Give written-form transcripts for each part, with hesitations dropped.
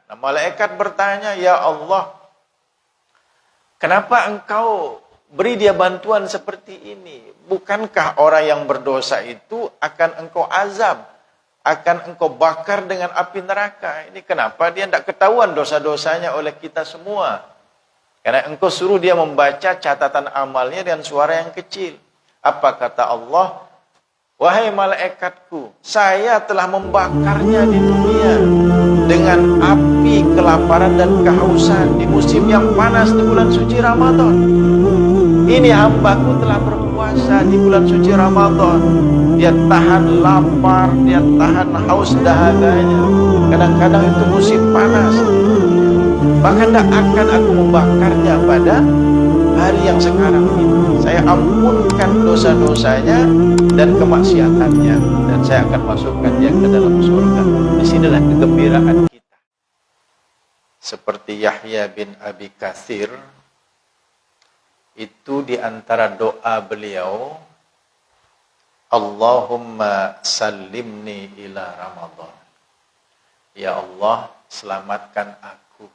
Nah, malaikat bertanya, "Ya Allah, kenapa engkau beri dia bantuan seperti ini? Bukankah orang yang berdosa itu akan engkau azab, akan engkau bakar dengan api neraka? Ini kenapa dia tidak ketahuan dosa-dosanya oleh kita semua? Karena engkau suruh dia membaca catatan amalnya dengan suara yang kecil." Apa kata Allah? "Wahai malaikatku, saya telah membakarnya di dunia dengan api kelaparan dan kehausan di musim yang panas di bulan suci Ramadan. Ini hambaku telah berpuasa di bulan suci Ramadan. Dia tahan lapar, dia tahan haus dahaganya. Kadang-kadang itu musim panas. Bahkan tidak akan aku membakarnya pada hari yang sekarang ini. Saya ampunkan dosa-dosanya dan kemaksiatannya, dan saya akan masukkan dia ke dalam surga." Disinilah kegembiraan kita. Seperti Yahya bin Abi Katsir, itu di antara doa beliau, "Allahumma sallimni ila Ramadan." Ya Allah, selamatkan aku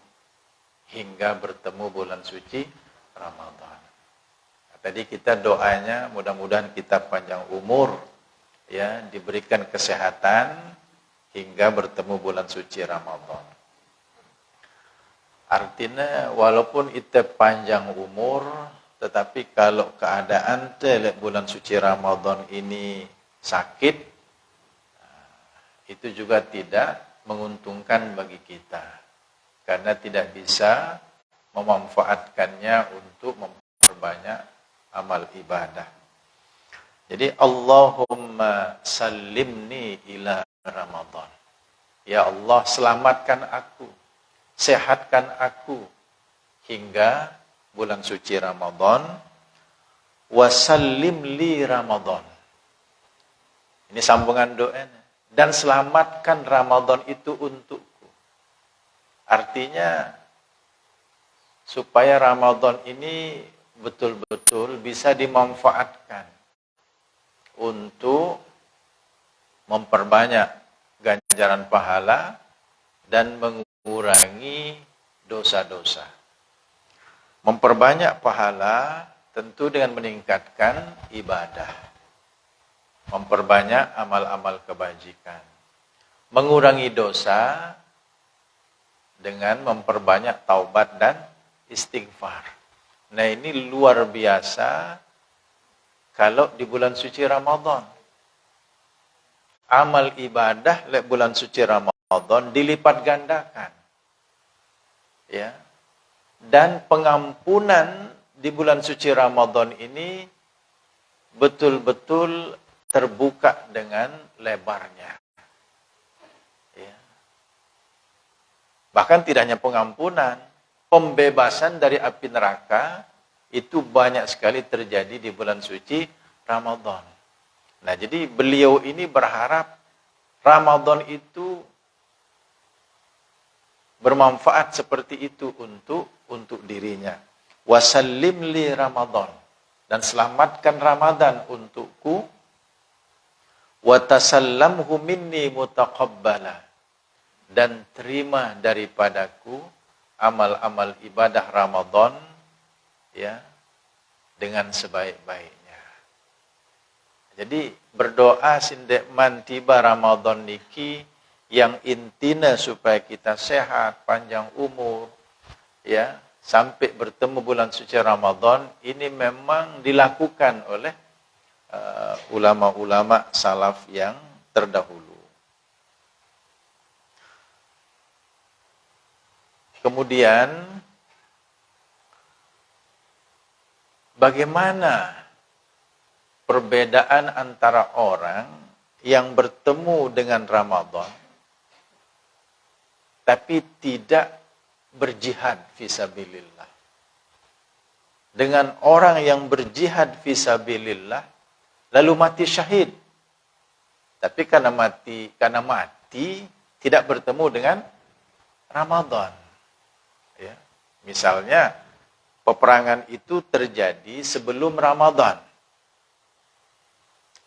hingga bertemu bulan suci Ramadan. Tadi kita doanya mudah-mudahan kita panjang umur, ya, diberikan kesehatan hingga bertemu bulan suci Ramadan. Artinya walaupun kita panjang umur, tetapi kalau keadaan bulan suci Ramadan ini sakit, itu juga tidak menguntungkan bagi kita, karena tidak bisa memanfaatkannya untuk memperbanyak amal ibadah. Jadi Allahumma sallimni ila Ramadan. Ya Allah, selamatkan aku, sehatkan aku hingga bulan suci Ramadan. Wasallim li Ramadan. Ini sambungan doanya. Dan selamatkan Ramadan itu untukku. Artinya supaya Ramadan ini betul-betul bisa dimanfaatkan untuk memperbanyak ganjaran pahala dan mengurangi dosa-dosa. Memperbanyak pahala tentu dengan meningkatkan ibadah, memperbanyak amal-amal kebajikan. Mengurangi dosa dengan memperbanyak taubat dan istighfar. Nah, ini luar biasa kalau di bulan suci Ramadan. Amal ibadah di bulan suci Ramadan dilipat gandakan. Ya. Dan pengampunan di bulan suci Ramadan ini betul-betul terbuka dengan lebarnya. Ya. Bahkan tidak hanya pengampunan, pembebasan dari api neraka itu banyak sekali terjadi di bulan suci Ramadan. Nah, jadi beliau ini berharap Ramadan itu bermanfaat seperti itu untuk dirinya. Wasallim li Ramadan, dan selamatkan Ramadan untukku. Wa tasallamhu minni mutaqabbala, dan terima daripadaku amal-amal ibadah Ramadan, ya, dengan sebaik-baiknya. Jadi berdoa sindekman tiba Ramadan niki yang intina supaya kita sehat, panjang umur, ya, sampai bertemu bulan suci Ramadan, ini memang dilakukan oleh ulama-ulama salaf yang terdahulu. Kemudian bagaimana perbedaan antara orang yang bertemu dengan Ramadan tapi tidak berjihad fisabilillah dengan orang yang berjihad fisabilillah lalu mati syahid, tapi karena mati tidak bertemu dengan Ramadan. Ya. Misalnya peperangan itu terjadi sebelum Ramadan.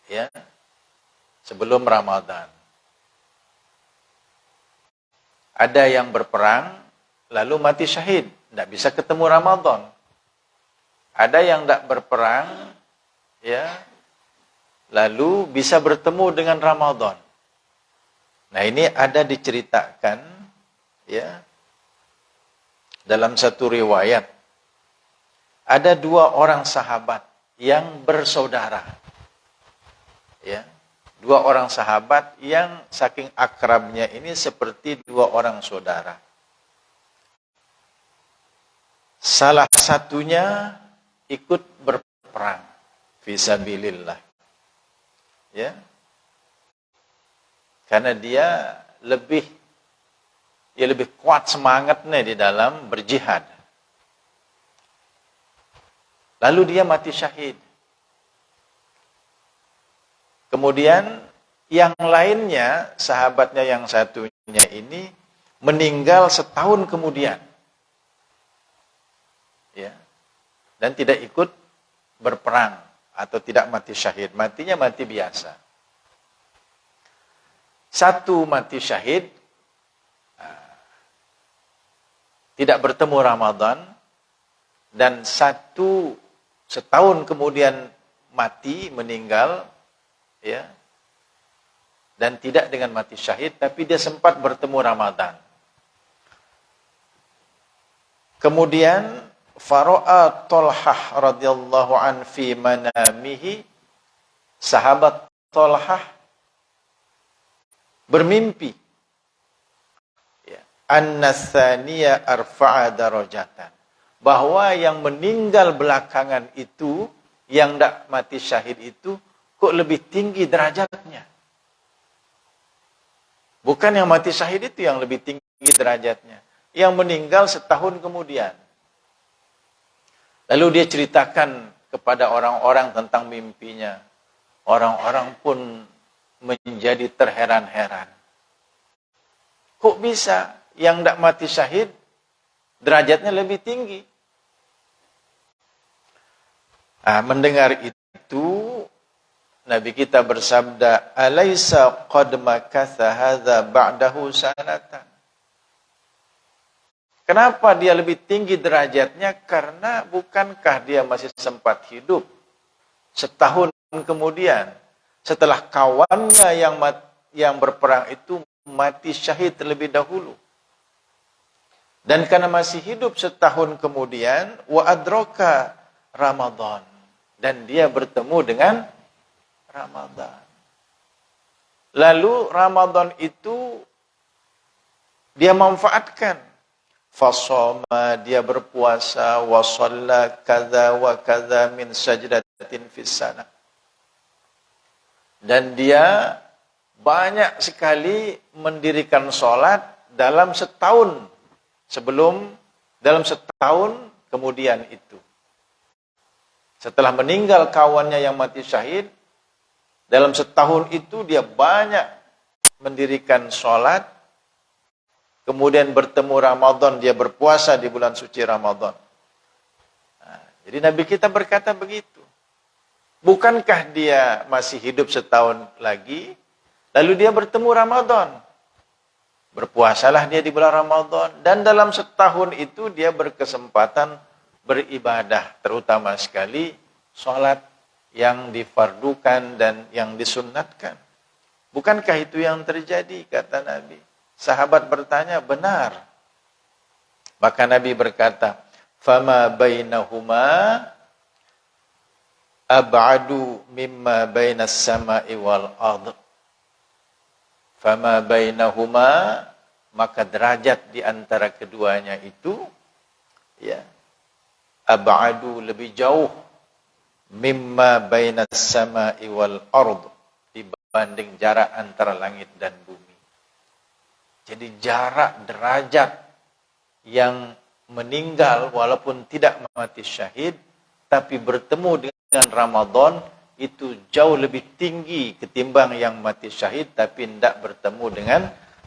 Ya. Sebelum Ramadan. Ada yang berperang, lalu mati syahid. Tidak bisa ketemu Ramadan. Ada yang tidak berperang, ya, lalu bisa bertemu dengan Ramadan. Nah, ini ada diceritakan, ya, dalam satu riwayat. Ada 2 orang sahabat yang bersaudara. Ya. 2 orang sahabat yang saking akrabnya ini seperti 2 orang saudara. Salah satunya ikut berperang fisabilillah. Ya. Karena dia lebih kuat semangatnya di dalam berjihad. Lalu dia mati syahid. Kemudian yang lainnya, sahabatnya yang satunya ini meninggal setahun kemudian. Ya. Dan tidak ikut berperang atau tidak mati syahid. Matinya mati biasa. Satu mati syahid, tidak bertemu Ramadan, dan satu setahun kemudian mati, meninggal, ya, dan tidak dengan mati syahid, tapi dia sempat bertemu Ramadan. Kemudian Fara'a Tolhah radhiyallahu an fi manamihi, sahabat Tolhah bermimpi, ya, an-nathaniya arfa'a darajatan, bahwa yang meninggal belakangan itu, yang tidak mati syahid itu, kok lebih tinggi derajatnya. Bukan yang mati syahid itu yang lebih tinggi derajatnya, yang meninggal setahun kemudian. Lalu dia ceritakan kepada orang-orang tentang mimpinya. Orang-orang pun menjadi terheran-heran. Kok bisa yang tidak mati syahid derajatnya lebih tinggi? Mendengar itu, Nabi kita bersabda, "Alaysa qad makatha hadza ba'dahu sanatan." Kenapa dia lebih tinggi derajatnya? Karena bukankah dia masih sempat hidup setahun kemudian setelah kawannya yang berperang itu mati syahid terlebih dahulu. Dan karena masih hidup setahun kemudian, wa adraka Ramadan, dan dia bertemu dengan Ramadan. Lalu Ramadan itu dia manfaatkan. Fasoma, dia berpuasa, wa shalla kadza wa kadza min sajdatin fis sana. Dan dia banyak sekali mendirikan sholat dalam setahun kemudian itu. Setelah meninggal kawannya yang mati syahid, dalam setahun itu dia banyak mendirikan sholat, kemudian bertemu Ramadan, dia berpuasa di bulan suci Ramadan. Jadi Nabi kita berkata begitu. Bukankah dia masih hidup setahun lagi, lalu dia bertemu Ramadan. Berpuasalah dia di bulan Ramadan, dan dalam setahun itu dia berkesempatan beribadah, terutama sekali sholat yang difardukan dan yang disunnatkan. Bukankah itu yang terjadi, kata Nabi? Sahabat bertanya, benar. Maka Nabi berkata, "Fama bainahuma ab'adu mimma bainas sama'i wal ardh." Fama bainahuma, maka derajat di antara keduanya itu, ya, ab'adu, lebih jauh, mimma bainas sama'i wal ardh, dibanding jarak antara langit dan bumi. Jadi jarak derajat yang meninggal walaupun tidak mati syahid, tapi bertemu dengan Ramadan, itu jauh lebih tinggi ketimbang yang mati syahid tapi tidak bertemu dengan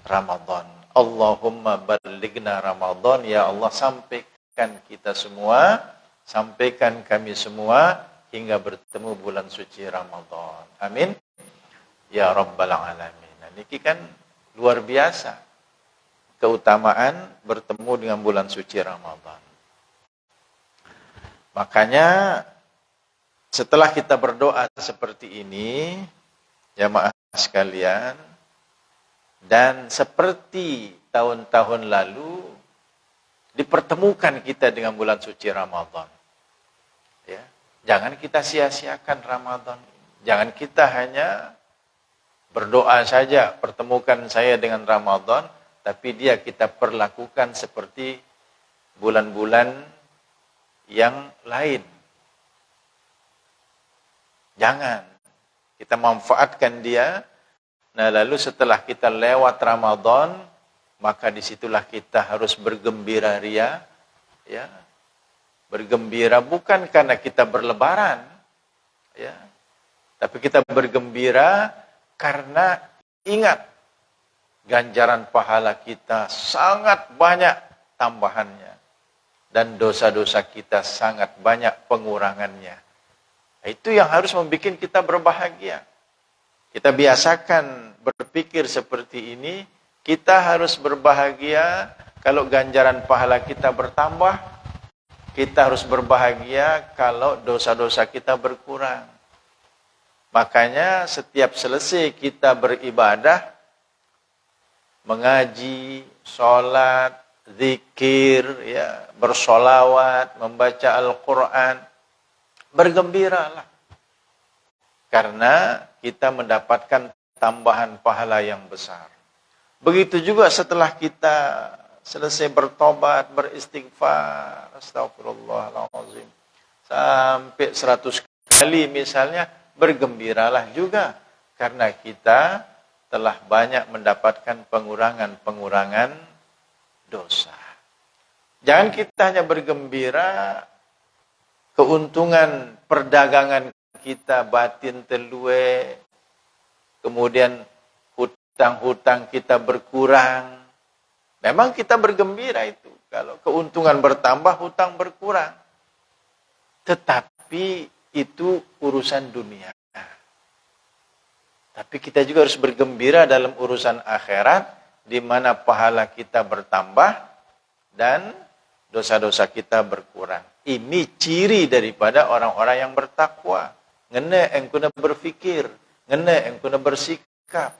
Ramadan. Allahumma ballighna Ramadan, ya Allah, sampaikan kita semua, sampaikan kami semua hingga bertemu bulan suci Ramadan. Amin. Ya Rabbal Alamin. Nah, ini kan luar biasa. keutamaan bertemu dengan bulan suci Ramadan. Makanya setelah kita berdoa seperti ini, jamaah sekalian, dan seperti tahun-tahun lalu, dipertemukan kita dengan bulan suci Ramadan. Ya, jangan kita sia-siakan Ramadan. Jangan kita hanya berdoa saja, pertemukan saya dengan Ramadan, tapi dia kita perlakukan seperti bulan-bulan yang lain. Jangan. Kita manfaatkan dia. Nah, lalu setelah kita lewat Ramadan, maka disitulah kita harus bergembira ria. Ya. Bergembira bukan karena kita berlebaran. Ya. Tapi kita bergembira karena ingat, ganjaran pahala kita sangat banyak tambahannya. Dan dosa-dosa kita sangat banyak pengurangannya. Itu yang harus membuat kita berbahagia. Kita biasakan berpikir seperti ini, kita harus berbahagia kalau ganjaran pahala kita bertambah, kita harus berbahagia kalau dosa-dosa kita berkurang. Makanya setiap selesai kita beribadah, mengaji, sholat, zikir, ya, bersolawat, membaca Al-Quran, bergembiralah. Karena kita mendapatkan tambahan pahala yang besar. Begitu juga setelah kita selesai bertobat, beristighfar, astagfirullahaladzim, sampai 100 kali misalnya, bergembiralah juga. Karena kita telah banyak mendapatkan pengurangan-pengurangan dosa. Jangan kita hanya bergembira, keuntungan perdagangan kita batin telue, kemudian hutang-hutang kita berkurang. Memang kita bergembira itu. Kalau keuntungan bertambah, hutang berkurang. Tetapi itu urusan dunia. Tapi kita juga harus bergembira dalam urusan akhirat, di mana pahala kita bertambah dan dosa-dosa kita berkurang. Ini ciri daripada orang-orang yang bertakwa. Ngene engkuna berfikir, ngene engkuna bersikap.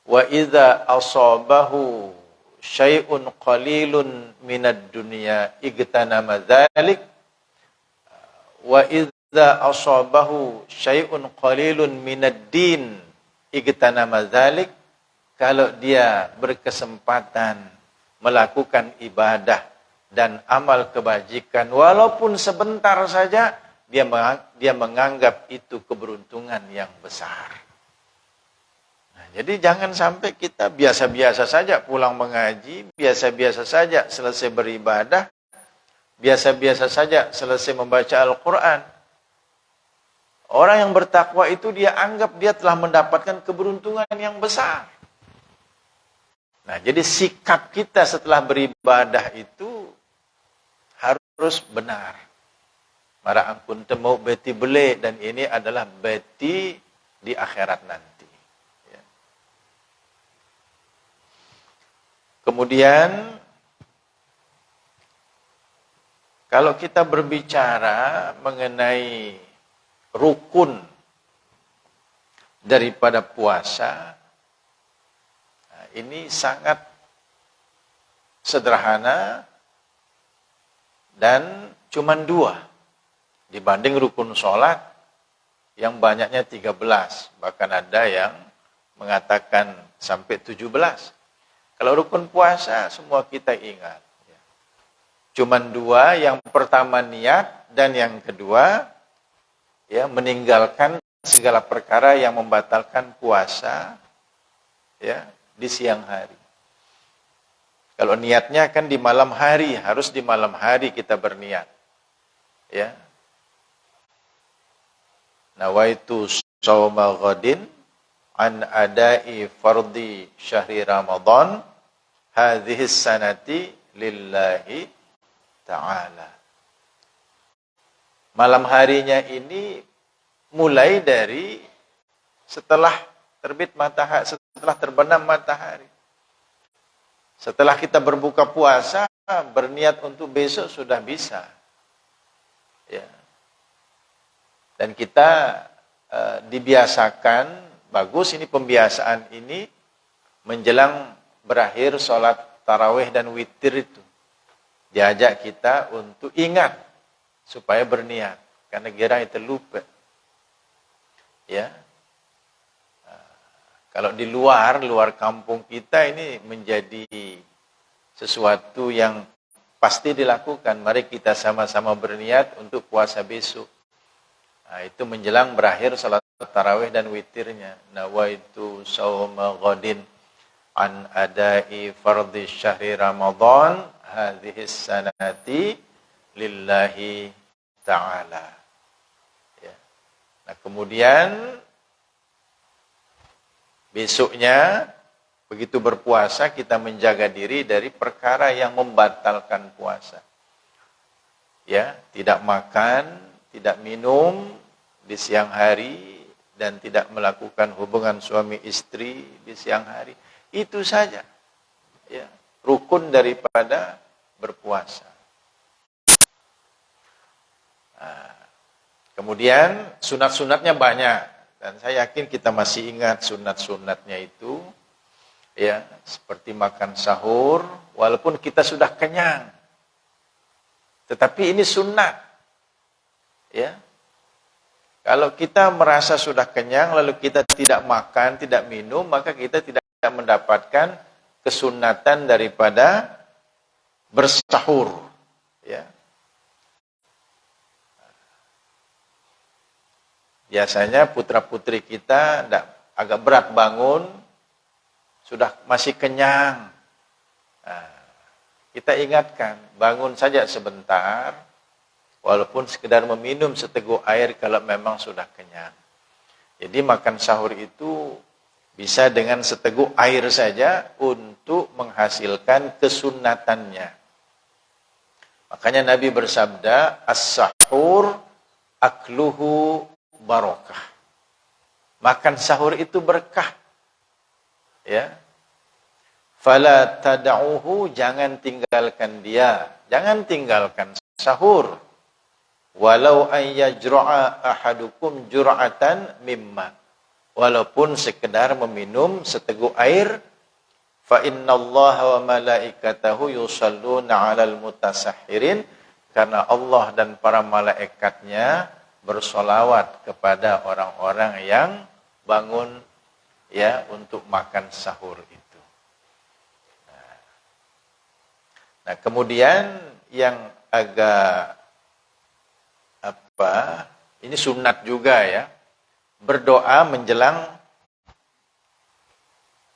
Wa idza asabahu syai'un qalilun minad dunya igtanama dzalik wa idza asabahu syai'un qalilun minad din igtanama dzalik. Kalau dia berkesempatan melakukan ibadah dan amal kebajikan walaupun sebentar saja, dia menganggap itu keberuntungan yang besar. Nah, jadi jangan sampai kita biasa-biasa saja pulang mengaji, biasa-biasa saja selesai beribadah, biasa-biasa saja selesai membaca Al-Quran. Orang yang bertakwa itu dia anggap dia telah mendapatkan keberuntungan yang besar. Nah, jadi sikap kita setelah beribadah itu harus benar. Mara angkun temu beti bele, dan ini adalah beti di akhirat nanti. Ya. Kemudian, kalau kita berbicara mengenai rukun daripada puasa, ini sangat sederhana dan cuma 2 dibanding rukun sholat yang banyaknya 13, bahkan ada yang mengatakan sampai 17. Kalau rukun puasa semua kita ingat, cuma 2, yang pertama niat dan yang kedua ya meninggalkan segala perkara yang membatalkan puasa ya di siang hari. Kalau niatnya kan di malam hari, harus di malam hari kita berniat. Ya. Nawaitu shauma ghadin an adai fardhi syahri Ramadan hadhihi sanati lillahi ta'ala. Malam harinya ini mulai dari setelah terbit matahari, setelah terbenam matahari. Setelah kita berbuka puasa, berniat untuk besok sudah bisa. Ya. Dan kita dibiasakan, bagus ini pembiasaan ini, menjelang berakhir sholat tarawih dan witir itu. Diajak kita untuk ingat, supaya berniat. Karena kira itu lupa. Ya. Kalau di luar kampung kita ini menjadi sesuatu yang pasti dilakukan. Mari kita sama-sama berniat untuk puasa besok. Nah, itu menjelang berakhir salat tarawih dan witirnya. Nawaitu shauma ghadin an adai fardhi syahri Ramadan hadhihi sanati lillahi ta'ala. Ya. Nah, kemudian besoknya begitu berpuasa kita menjaga diri dari perkara yang membatalkan puasa. Ya, tidak makan, tidak minum di siang hari dan tidak melakukan hubungan suami istri di siang hari. Itu saja. Ya, rukun daripada berpuasa. Nah, kemudian sunat-sunatnya banyak. Dan saya yakin kita masih ingat sunat-sunatnya itu, ya, seperti makan sahur, walaupun kita sudah kenyang. Tetapi ini sunat. Ya. Kalau kita merasa sudah kenyang, lalu kita tidak makan, tidak minum, maka kita tidak mendapatkan kesunatan daripada bersahur. Ya. Biasanya putra-putri kita agak berat bangun, sudah masih kenyang. Nah, kita ingatkan, bangun saja sebentar, walaupun sekedar meminum seteguk air kalau memang sudah kenyang. Jadi makan sahur itu bisa dengan seteguk air saja untuk menghasilkan kesunatannya. Makanya Nabi bersabda, as-sahur akluhu barokah. Makan sahur itu berkah. Ya. Fala tad'uhu, jangan tinggalkan dia. Jangan tinggalkan sahur. Walau an yajra'a ahadukum jur'atan mimma. Walaupun sekedar meminum seteguk air, fa innallaha wa malaikatahu yusalluna 'alal mutasahhirin, karena Allah dan para malaikatnya bersolawat kepada orang-orang yang bangun ya untuk makan sahur itu. Nah, kemudian yang agak ini sunat juga ya, berdoa menjelang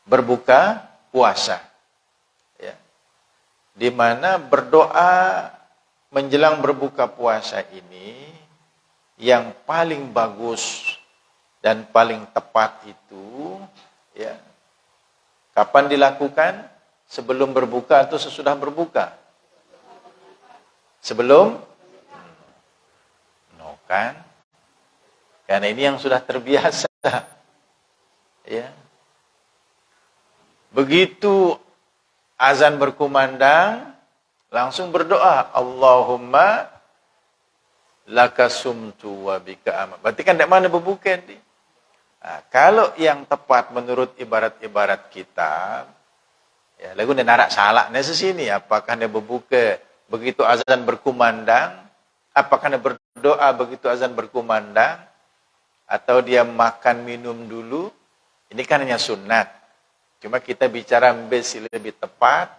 berbuka puasa. Ya. Di mana berdoa menjelang berbuka puasa ini yang paling bagus dan paling tepat itu, ya, kapan dilakukan? Sebelum berbuka atau sesudah berbuka? Sebelum? No, kan? Karena ini yang sudah terbiasa. Ya. Begitu azan berkumandang, langsung berdoa, Allahumma laka sumtu wa bika aman. Berarti kan dari mana berbuka ini? Nah, kalau yang tepat menurut ibarat-ibarat kita, ya, lagu dia narak salah nasi sini. Apakah dia berbuka begitu azan berkumandang? Apakah dia berdoa begitu azan berkumandang? Atau dia makan minum dulu? Ini kan hanya sunat. Cuma kita bicara lebih tepat,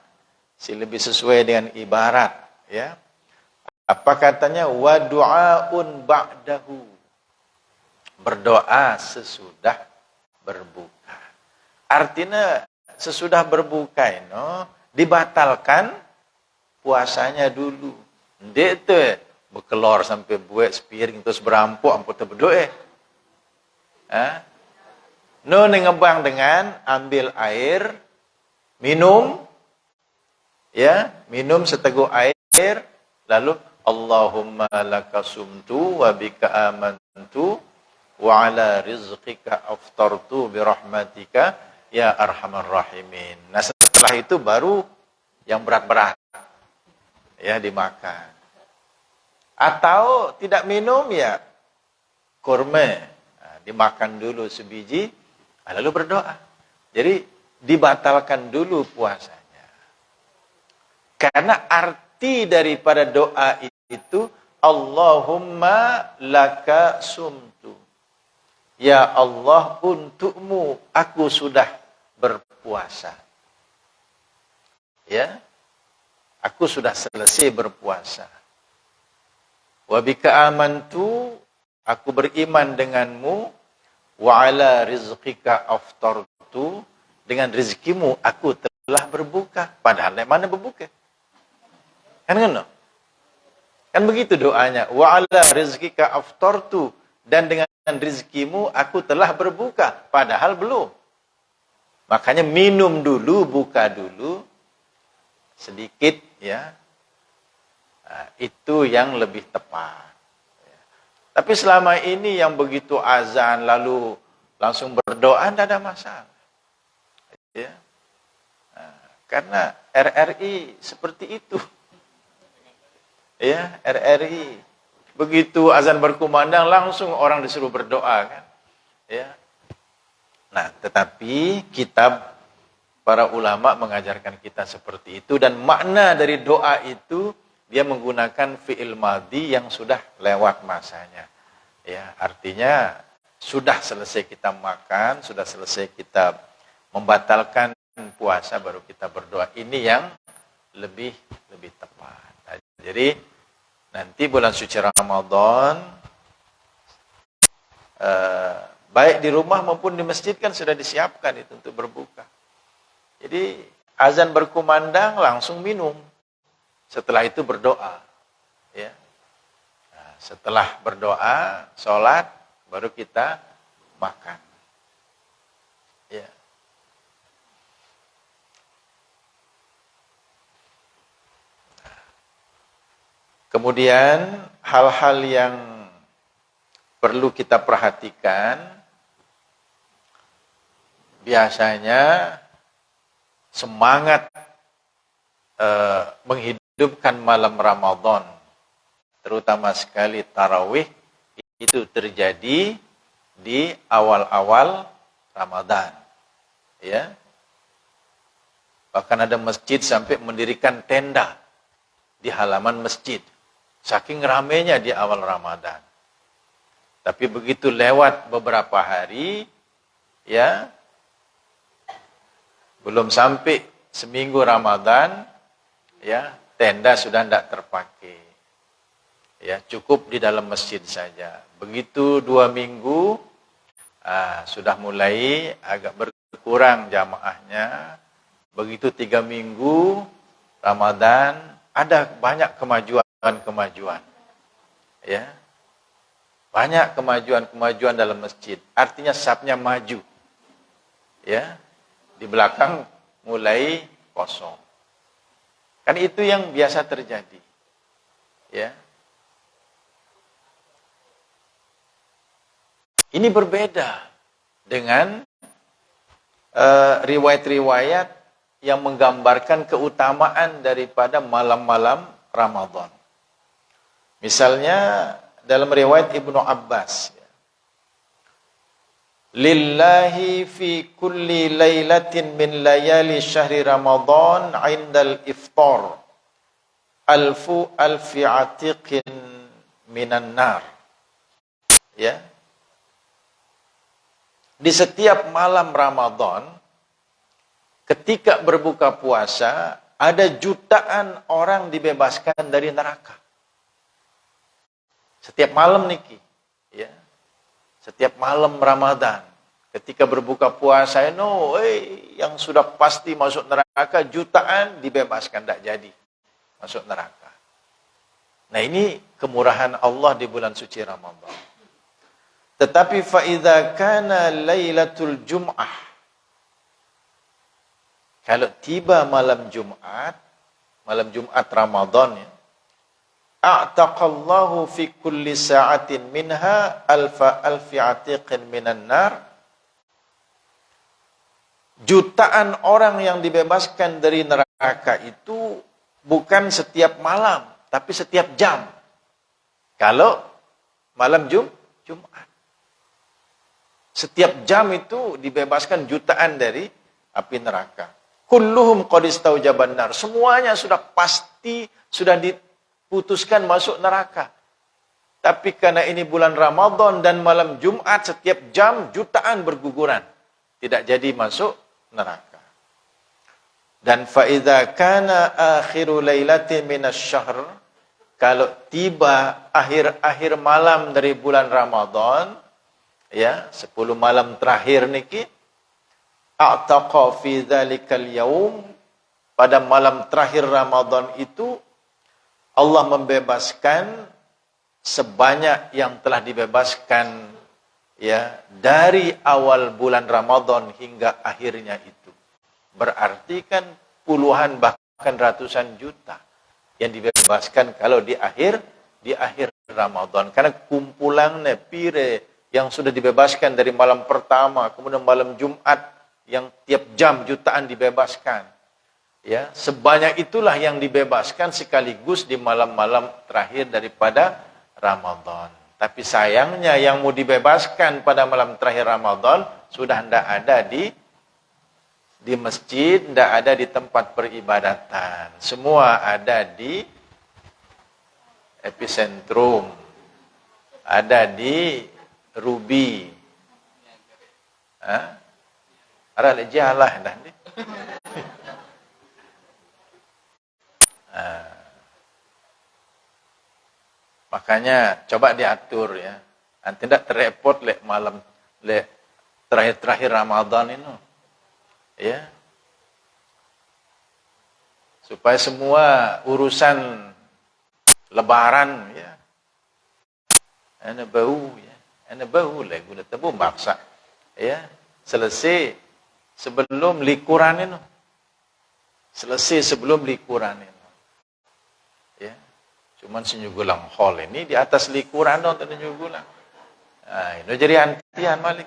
lebih sesuai dengan ibarat, ya. Apa katanya? Wa du'aun ba'dahu. Berdoa sesudah berbuka. Artinya sesudah berbuka dibatalkan puasanya dulu. Ndek tu berkelor sampai buat sepiring terus berampuk ampun terberdoa. No ngebang dengan ambil air, minum, ya, minum seteguk air, lalu Allahumma laka sumtu wa bika amantu wa ala rizqika aftartu birahmatika ya arhamar rahimin. Nah, Setelah itu baru yang berat-berat ya dimakan. Atau tidak minum ya kurma, dimakan dulu sebiji, lalu berdoa. Jadi dibatalkan dulu puasanya. Karena arti daripada doa itu Allahumma laka sumtu. Ya Allah, untukmu aku sudah berpuasa. Ya. Aku sudah selesai berpuasa. Wa bika amantu, aku beriman denganmu. Wa ala rizqika aftartu, dengan rezekimu aku telah berbuka. Padahal mana berbuka? Kan ngono? Kan begitu doanya. Wa ala rizqika aftartu, dan dengan rezekimu aku telah berbuka. Padahal belum. Makanya minum dulu, buka dulu sedikit ya. Nah, itu yang lebih tepat. Tapi selama ini yang begitu azan lalu langsung berdoa tidak ada masalah. Ya. Nah, karena RRI seperti itu. Ya, RRI begitu azan berkumandang langsung orang disuruh berdoa kan. Ya. Nah, tetapi kitab para ulama mengajarkan kita seperti itu, dan makna dari doa itu dia menggunakan fi'il madhi yang sudah lewat masanya. Ya, artinya sudah selesai kita makan, sudah selesai kita membatalkan puasa, baru kita berdoa. Ini yang lebih tepat. Nah, jadi nanti bulan suci Ramadan, baik di rumah maupun di masjid kan sudah disiapkan itu untuk berbuka. Jadi azan berkumandang langsung minum. Setelah itu berdoa. Ya. Nah, setelah berdoa, sholat, baru kita makan. Ya. Kemudian hal-hal yang perlu kita perhatikan, biasanya semangat menghidupkan malam Ramadan, terutama sekali tarawih, itu terjadi di awal-awal Ramadan. Ya. Bahkan ada masjid sampai mendirikan tenda di halaman masjid. Saking ramainya di awal Ramadan. Tapi begitu lewat beberapa hari, ya, belum sampai seminggu Ramadan, ya, tenda sudah tidak terpakai. Ya, cukup di dalam masjid saja. Begitu 2 minggu, sudah mulai agak berkurang jamaahnya. Begitu 3 minggu Ramadan, ada banyak kemajuan. Ya. Banyak kemajuan dalam masjid. Artinya safnya maju. Ya. Di belakang mulai kosong. Kan itu yang biasa terjadi. Ya. Ini berbeda dengan riwayat-riwayat yang menggambarkan keutamaan daripada malam-malam Ramadan. Misalnya dalam riwayat Ibnu Abbas, lillahi fi kulli lailatin min layali syahri Ramadan indal iftar alfi atiqin minan nar. Ya. Di setiap malam Ramadan, ketika berbuka puasa, ada jutaan orang dibebaskan dari neraka. Setiap malam niki, ya. Setiap malam Ramadan, ketika berbuka puasa, yang sudah pasti masuk neraka, jutaan dibebaskan, tidak jadi masuk neraka. Nah, ini kemurahan Allah di bulan suci Ramadan. Tetapi fa'idha kana laylatul jum'ah, kalau tiba malam Jumat Ramadan, ya, a'taqallahu fi kulli sa'atin minha alfi atiqin minan nar, jutaan orang yang dibebaskan dari neraka itu bukan setiap malam, tapi setiap jam. Kalau malam Jumat. Setiap jam itu dibebaskan jutaan dari api neraka. Kulluhum qad istaujaban nar. Semuanya sudah pasti, sudah diputuskan masuk neraka. Tapi karena ini bulan Ramadan dan malam Jumat, setiap jam jutaan berguguran. Tidak jadi masuk neraka. Dan fa'idha kana akhiru laylatin minasyahr, kalau tiba akhir-akhir malam dari bulan Ramadan, ya, 10 malam terakhir niki, a'taqa fi dzalikal yaum, pada malam terakhir Ramadan itu Allah membebaskan sebanyak yang telah dibebaskan, ya, dari awal bulan Ramadan hingga akhirnya itu. Berarti kan puluhan bahkan ratusan juta yang dibebaskan kalau di akhir Ramadan. Karena kumpulan pire yang sudah dibebaskan dari malam pertama, kemudian malam Jumat yang tiap jam jutaan dibebaskan. Ya, sebanyak itulah yang dibebaskan sekaligus di malam-malam terakhir daripada Ramadan. Tapi sayangnya yang mau dibebaskan pada malam terakhir Ramadan sudah tidak ada di masjid, tidak ada di tempat peribadatan. Semua ada di epicentrum, ada di Ruby. Ada jalah dah ni. Makanya coba diatur, ya. Nanti tidak terrepot malam terakhir Ramadan ini. Ya. Supaya semua urusan lebaran, ya. Ana bau, ya. Ana bau lah guna tebu maksa. Ya. Selesai sebelum likuran ini. Selesai sebelum likuran ini. Ya. Cuman senyugulang hall ini di atas likuran dong tadi senyugulang. Ini jadi antian Malik.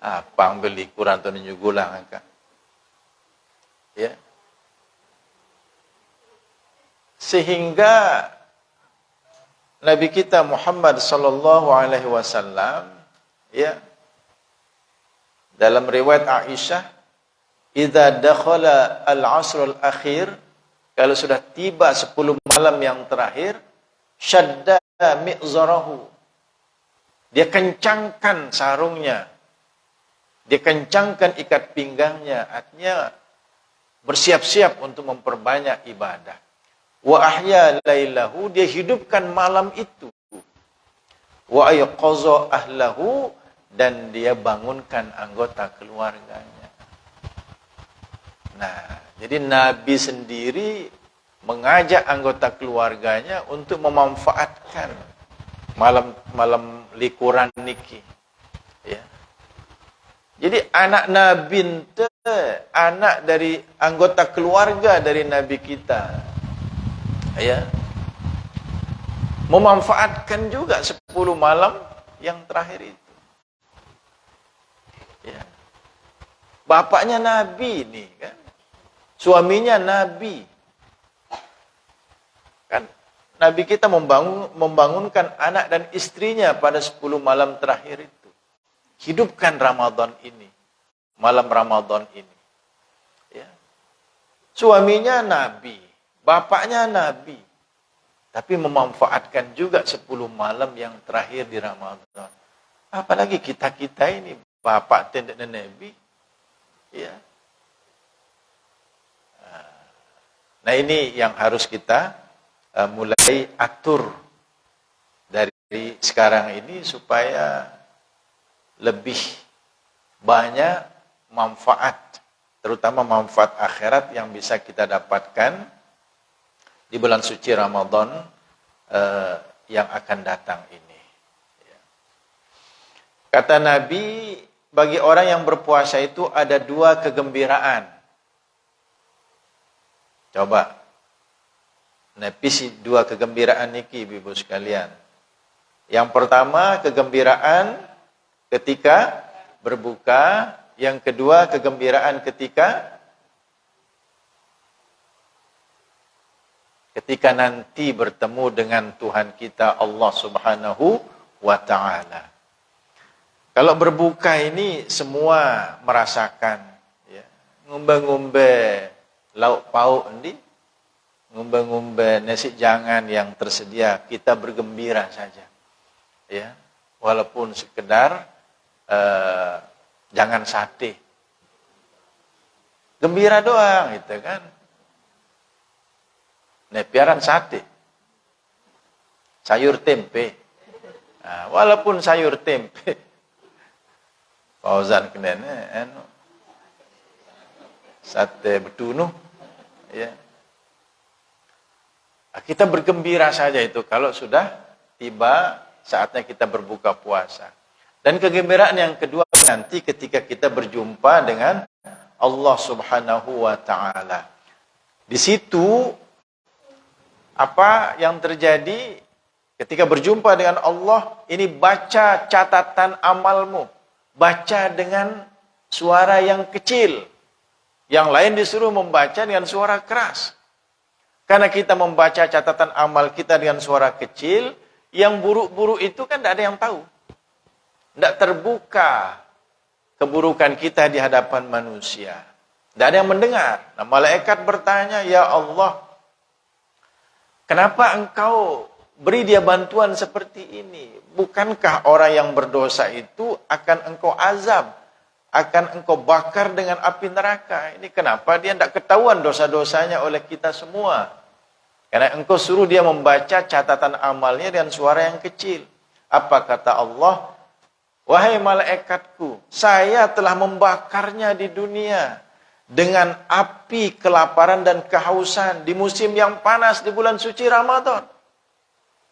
Apa ambil likuran atau senyugulang angka. Ya. Sehingga Nabi kita Muhammad sallallahu alaihi wasallam, ya, dalam riwayat Aisyah, idza dakhala al-'asr al-akhir, kalau sudah tiba 10 malam yang terakhir, syadda mi'zarahu, dia kencangkan sarungnya, dia kencangkan ikat pinggangnya, artinya bersiap-siap untuk memperbanyak ibadah. Wa ahya lailahu, dia hidupkan malam itu. Wa ayqaza ahlahu, dan dia bangunkan anggota keluarganya. Nah, jadi Nabi sendiri mengajak anggota keluarganya untuk memanfaatkan malam likuran niki. Ya. Jadi anak Nabi itu anak dari anggota keluarga dari Nabi kita. Ya. Memanfaatkan juga 10 malam yang terakhir itu. Ya. Bapaknya Nabi nih kan. Suaminya Nabi. Kan Nabi kita membangunkan anak dan istrinya pada 10 malam terakhir itu. Hidupkan Ramadan ini. Malam Ramadan ini. Ya. Suaminya Nabi. Bapaknya Nabi. Tapi memanfaatkan juga 10 malam yang terakhir di Ramadan. Apalagi kita-kita ini. Bapak dan Nabi. Ya. Nah ini yang harus kita mulai atur dari sekarang ini supaya lebih banyak manfaat, terutama manfaat akhirat yang bisa kita dapatkan di bulan suci Ramadan yang akan datang ini. Kata Nabi, bagi orang yang berpuasa itu ada 2 kegembiraan. Coba nepisi 2 kegembiraan niki Ibu sekalian. Yang pertama kegembiraan ketika berbuka. Yang kedua, kegembiraan ketika nanti bertemu dengan Tuhan kita Allah Subhanahu wa ta'ala. Kalau berbuka ini semua merasakan, ya. Ngumbe-ngumbe lauk pauk ini, ngumbe-ngumbe nasi jangan yang tersedia, kita bergembira saja, ya. Walaupun sekedar jangan sate, gembira doang, gitu kan. Nepiaran sate, sayur tempe, nah, walaupun sayur tempe, Fauzan kenene, sate betunuh, ya. Kita bergembira saja itu kalau sudah tiba saatnya kita berbuka puasa. Dan kegembiraan yang kedua nanti ketika kita berjumpa dengan Allah Subhanahu wa ta'ala. Di situ apa yang terjadi ketika berjumpa dengan Allah, ini baca catatan amalmu. Baca dengan suara yang kecil. Yang lain disuruh membaca dengan suara keras. Karena kita membaca catatan amal kita dengan suara kecil, yang buruk-buruk itu kan tidak ada yang tahu. Tidak terbuka keburukan kita di hadapan manusia. Tidak ada yang mendengar. Nah, malaikat bertanya, ya Allah, kenapa engkau beri dia bantuan seperti ini? Bukankah orang yang berdosa itu akan engkau azab, akan engkau bakar dengan api neraka? Ini kenapa dia tidak ketahuan dosa-dosanya oleh kita semua? Karena engkau suruh dia membaca catatan amalnya dengan suara yang kecil. Apa kata Allah? Wahai malaikatku, saya telah membakarnya di dunia dengan api kelaparan dan kehausan di musim yang panas di bulan suci Ramadan.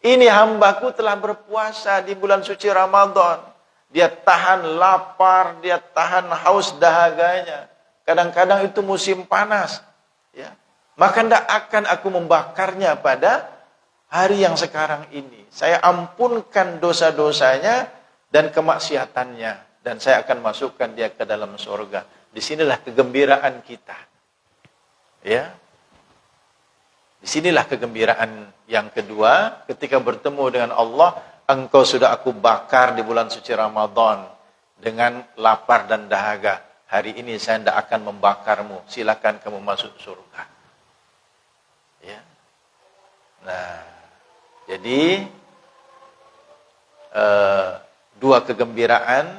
Ini hambaku telah berpuasa di bulan suci Ramadan. Dia tahan lapar, dia tahan haus dahaganya. Kadang-kadang itu musim panas. Ya. Maka tidak akan aku membakarnya pada hari yang sekarang ini. Saya ampunkan dosa-dosanya dan kemaksiatannya. Dan saya akan masukkan dia ke dalam surga. Disinilah kegembiraan kita. Ya. Disinilah kegembiraan yang kedua. Ketika bertemu dengan Allah, engkau sudah aku bakar di bulan suci Ramadan dengan lapar dan dahaga. Hari ini saya tidak akan membakarmu. Silakan kamu masuk surga. Ya. Nah, jadi dua kegembiraan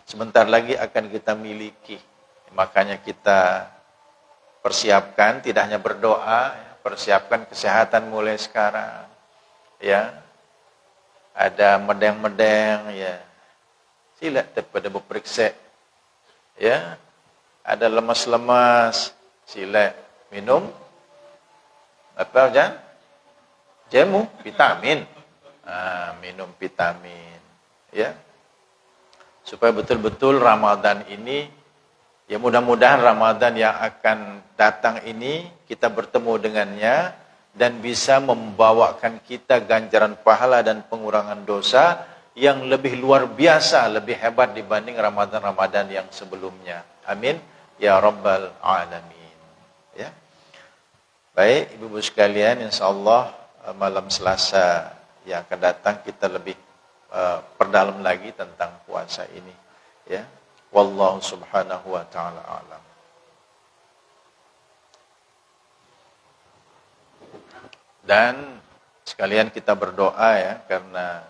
sebentar lagi akan kita miliki. Makanya kita persiapkan, tidak hanya berdoa, persiapkan kesehatan mulai sekarang. Ya. Ada medeng-medeng, ya. Sila daripada berperiksa. Ya. Ada lemas-lemas, sila minum apa Jan? Jamu, vitamin. Minum vitamin, ya. Supaya betul-betul Ramadan ini, ya mudah-mudahan Ramadan yang akan datang ini kita bertemu dengannya dan bisa membawakan kita ganjaran pahala dan pengurangan dosa yang lebih luar biasa, lebih hebat dibanding Ramadan-Ramadan yang sebelumnya. Amin ya rabbal alamin. Ya. Baik, ibu-ibu sekalian, insyaallah malam Selasa yang akan datang kita lebih perdalam lagi tentang puasa ini, ya. Wallahu subhanahu wa ta'ala a'lam. Dan sekalian kita berdoa, ya, karena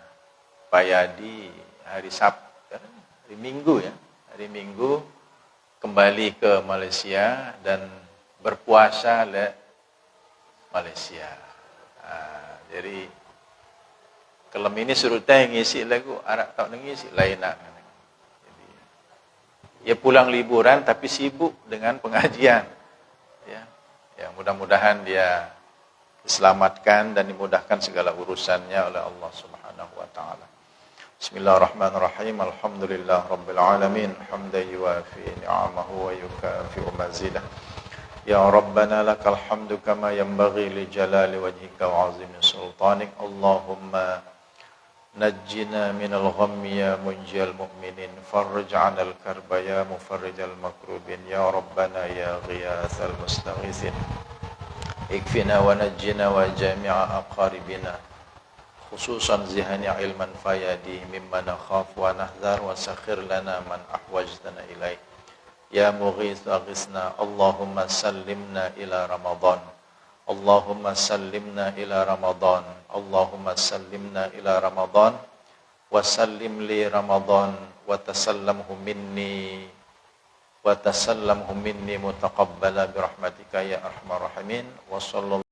Pak Yadi hari Sabtu, hari Minggu, ya, hari Minggu kembali ke Malaysia dan berpuasa le Malaysia. Jadi kelem ini suruh teh ngisi lagu arak tak ngisi lain nak. Jadi ia pulang liburan tapi sibuk dengan pengajian. Ya. Ya, mudah-mudahan dia diselamatkan dan dimudahkan segala urusannya oleh Allah Subhanahu wa taala. Bismillahirrahmanirrahim. Alhamdulillah rabbil alamin. Hamdan yuwafi ni'amahu wa yukafi'u mazidah. Ya Rabbana lakal hamdu kama yanbaghi li jalali wajhika wa azimi sultanik. Allahumma نجنا من الغم يا منجي المؤمنين فرج عنا الكرب يا مفرج المكروبين يا ربنا يا غياث المستغيثين اكفنا ونجنا وجميع أقاربنا خصوصا زهن علما فيدي مما نخاف ونحذر وسخر لنا من أحوجتنا إليه يا مغيث أغثنا اللهم سلمنا إلى رمضان اللهم سلمنا إلى رمضان اللهم سلمنا إلى رمضان وسلم لي رمضان وتسلمه مني متقبلا برحمتك يا أرحم الراحمين وصلى